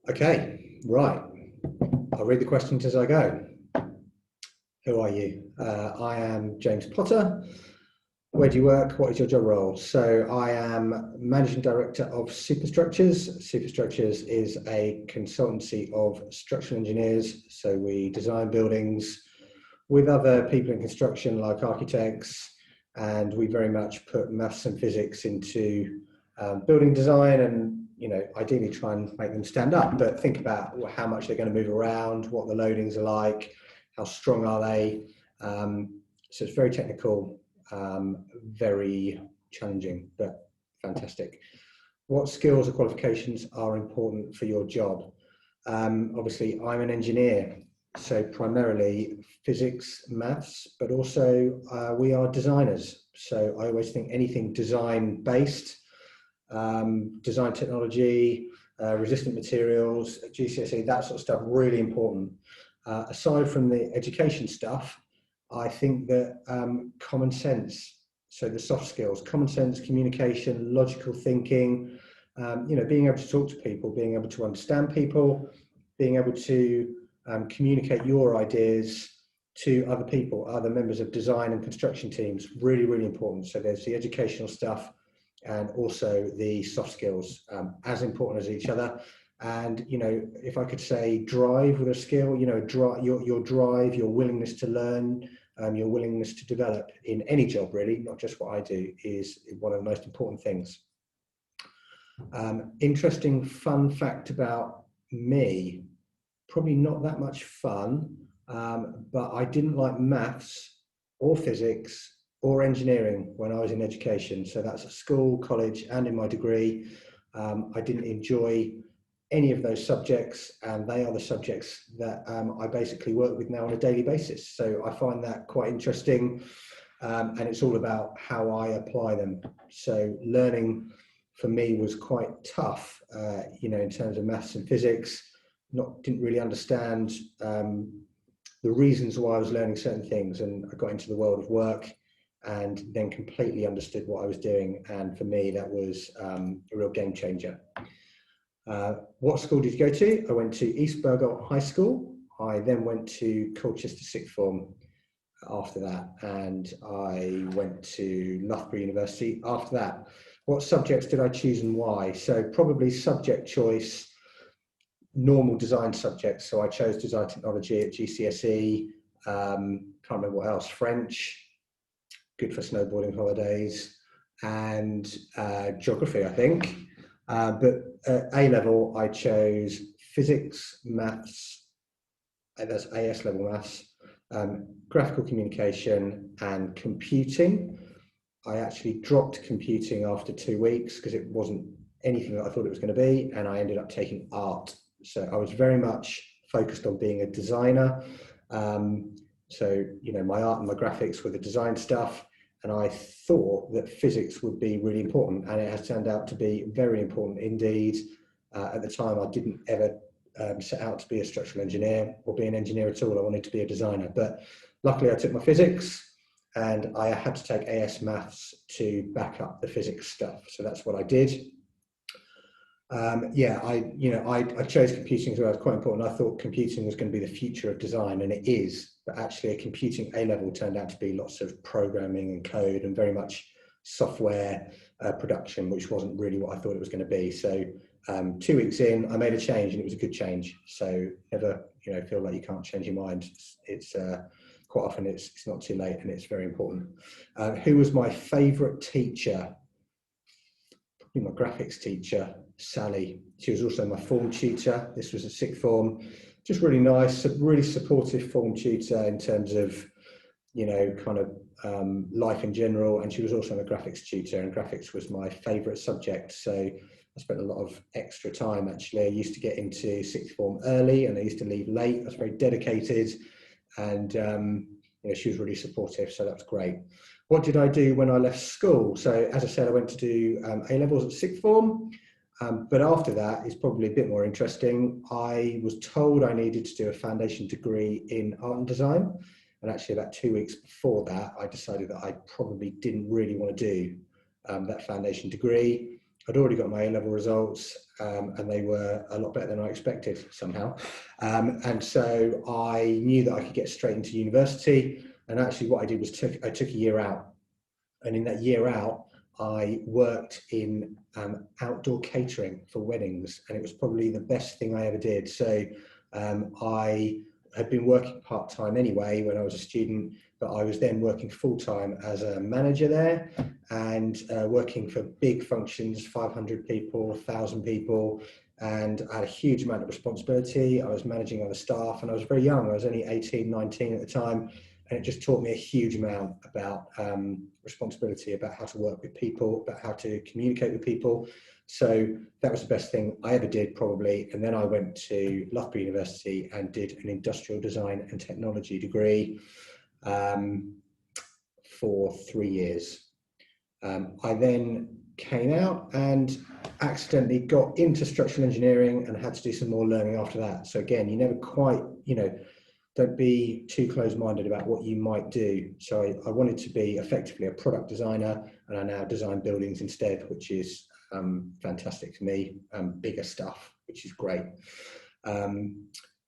Okay, right. I'll read the questions as I go. Who are you? I am James Potter. Where do you work? What is your job role? So I am Managing Director of Superstructures. Superstructures is a consultancy of structural engineers. So we design buildings with other people in construction like architects, and we very much put maths and physics into building design and ideally try and make them stand up, but think about how much they're going to move around, what the loadings are like, how strong are they. So it's very technical, very challenging, but fantastic. What skills or qualifications are important for your job? Obviously, I'm an engineer, so primarily physics, maths, but also we are designers. So I always think anything design-based, design technology, resistant materials, GCSE, that sort of stuff, really important. Aside from the education stuff, I think that common sense, so the soft skills, common sense, communication, logical thinking, being able to talk to people, being able to understand people, being able to communicate your ideas to other people, other members of design and construction teams, really, really important. So there's the educational stuff and also the soft skills, as important as each other. And, if I could say drive with a skill, your drive, your willingness to learn, your willingness to develop in any job, really, not just what I do, is one of the most important things. Interesting fun fact about me, probably not that much fun, but I didn't like maths or physics or engineering when I was in education. So that's at school, college, and in my degree. I didn't enjoy any of those subjects, and they are the subjects that I basically work with now on a daily basis. So I find that quite interesting, and it's all about how I apply them. So learning for me was quite tough, in terms of maths and physics. Didn't really understand the reasons why I was learning certain things, and I got into the world of work and then completely understood what I was doing. And for me, that was a real game changer. What school did you go to? I went to East Burgall High School. I then went to Colchester Sixth Form after that, and I went to Loughborough University after that. What subjects did I choose and why? So probably subject choice, normal design subjects. So I chose design technology at GCSE, can't remember what else, French, good for snowboarding holidays, and geography, I think. But at A level, I chose physics, maths, that's AS level maths, graphical communication, and computing. I actually dropped computing after 2 weeks because it wasn't anything that I thought it was going to be, and I ended up taking art. So I was very much focused on being a designer. So, my art and my graphics were the design stuff. And I thought that physics would be really important, and it has turned out to be very important indeed. At the time, I didn't ever set out to be a structural engineer or be an engineer at all. I wanted to be a designer. But luckily, I took my physics, and I had to take AS maths to back up the physics stuff. So that's what I did. I chose computing because it was quite important. I thought computing was going to be the future of design, and it is. But actually, a computing A level turned out to be lots of programming and code, and very much software production, which wasn't really what I thought it was going to be. So 2 weeks in, I made a change, and it was a good change. So never, feel like you can't change your mind. It's quite often it's not too late, and it's very important. Who was my favourite teacher? My graphics teacher, Sally. She was also my form tutor. This was a sixth form, just really nice, a really supportive form tutor in terms of, life in general. And she was also my graphics tutor, and graphics was my favourite subject. So I spent a lot of extra time, actually. I used to get into sixth form early, and I used to leave late. I was very dedicated, and she was really supportive, so that was great. What did I do when I left school? So as I said, I went to do A-levels at sixth form, but after that is probably a bit more interesting. I was told I needed to do a foundation degree in art and design, and actually about 2 weeks before that, I decided that I probably didn't really want to do that foundation degree. I'd already got my A-level results, and they were a lot better than I expected somehow. And so I knew that I could get straight into university. And actually what I did was I took a year out. And in that year out, I worked in outdoor catering for weddings. And it was probably the best thing I ever did. So I had been working part-time anyway when I was a student, but I was then working full-time as a manager there, and working for big functions, 500 people, 1,000 people, and I had a huge amount of responsibility. I was managing other staff, and I was very young. I was only 18, 19 at the time, and it just taught me a huge amount about responsibility, about how to work with people, about how to communicate with people. So that was the best thing I ever did, probably. And then I went to Loughborough University and did an industrial design and technology degree for 3 years. I then came out and accidentally got into structural engineering and had to do some more learning after that. So again, you never quite, don't be too close-minded about what you might do. So I wanted to be effectively a product designer, and I now design buildings instead, which is fantastic to me. Bigger stuff, which is great.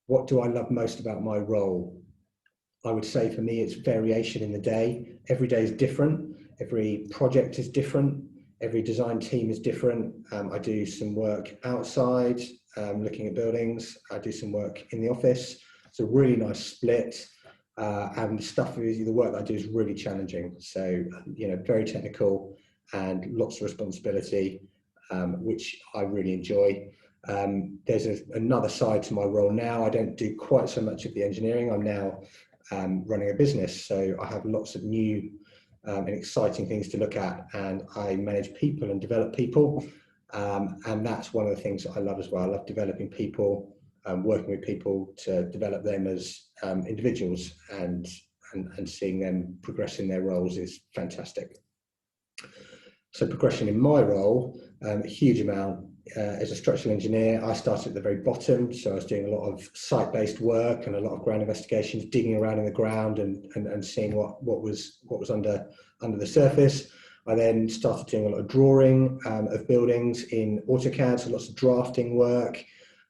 What do I love most about my role? I would say for me, it's variation in the day. Every day is different. Every project is different. Every design team is different. I do some work outside, looking at buildings. I do some work in the office. It's a really nice split. And the work that I do is really challenging. So, very technical and lots of responsibility, which I really enjoy. There's another side to my role now. I don't do quite so much of the engineering. I'm now running a business. So I have lots of new and exciting things to look at, and I manage people and develop people. And that's one of the things that I love as well. I love developing people, working with people to develop them as individuals, and seeing them progress in their roles is fantastic. So progression in my role, a huge amount. As a structural engineer, I started at the very bottom, so I was doing a lot of site-based work and a lot of ground investigations, digging around in the ground and seeing what was under the surface. I then started doing a lot of drawing of buildings in AutoCAD, so lots of drafting work,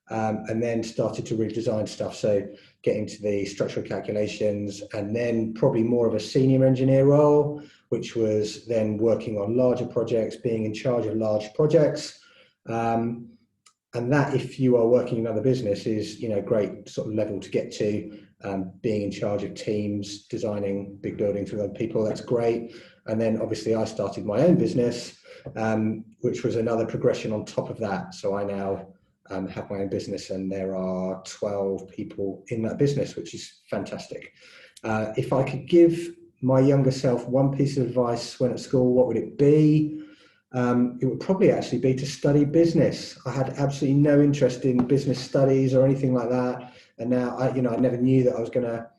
and then started to really design stuff. So getting to the structural calculations, and then probably more of a senior engineer role, which was then working on larger projects, being in charge of large projects. And that, if you are working in another business, is great sort of level to get to. Being in charge of teams, designing big buildings with other people, that's great. And then obviously I started my own business, which was another progression on top of that. So I now have my own business, and there are 12 people in that business, which is fantastic. If I could give my younger self one piece of advice when at school, what would it be? It would probably actually be to study business. I had absolutely no interest in business studies or anything like that. And now I never knew that I was going to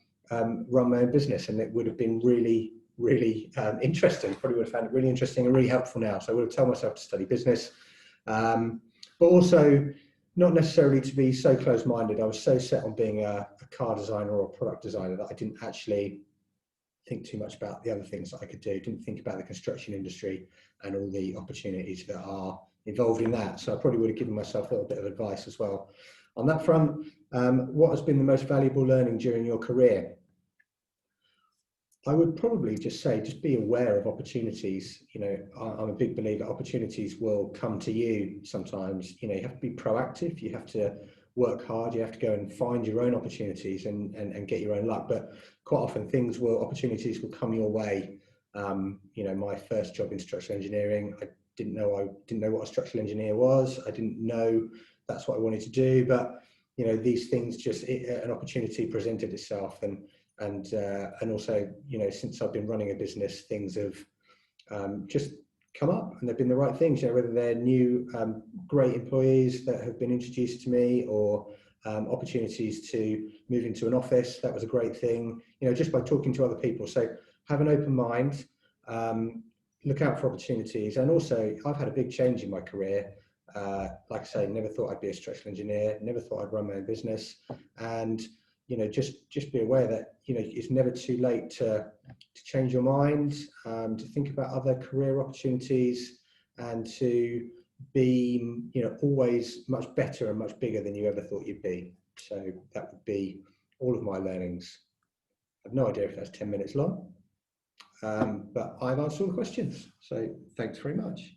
run my own business, and it would have been really, really interesting. Probably would have found it really interesting and really helpful now. So I would have told myself to study business, but also not necessarily to be so close-minded. I was so set on being a car designer or a product designer that I didn't actually think too much about the other things that I could do. Didn't think about the construction industry and all the opportunities that are involved in that. So I probably would have given myself a little bit of advice as well. On that front, what has been the most valuable learning during your career? I would probably just say, just be aware of opportunities. I'm a big believer opportunities will come to you sometimes. You have to be proactive. You have to work hard. You have to go and find your own opportunities and get your own luck. But quite often opportunities will come your way. My first job in structural engineering, I didn't know what a structural engineer was. I didn't know that's what I wanted to do. But these things, an opportunity presented itself, and also, since I've been running a business, things have just come up, and they've been the right things, whether they're new, great employees that have been introduced to me, or opportunities to move into an office. That was a great thing, just by talking to other people. So have an open mind, look out for opportunities. And also, I've had a big change in my career. Like I say, never thought I'd be a structural engineer, never thought I'd run my own business. And just be aware that it's never too late to change your mind, to think about other career opportunities, and to be, always much better and much bigger than you ever thought you'd be. So that would be all of my learnings. I have no idea if that's 10 minutes long, but I've answered all the questions. So thanks very much.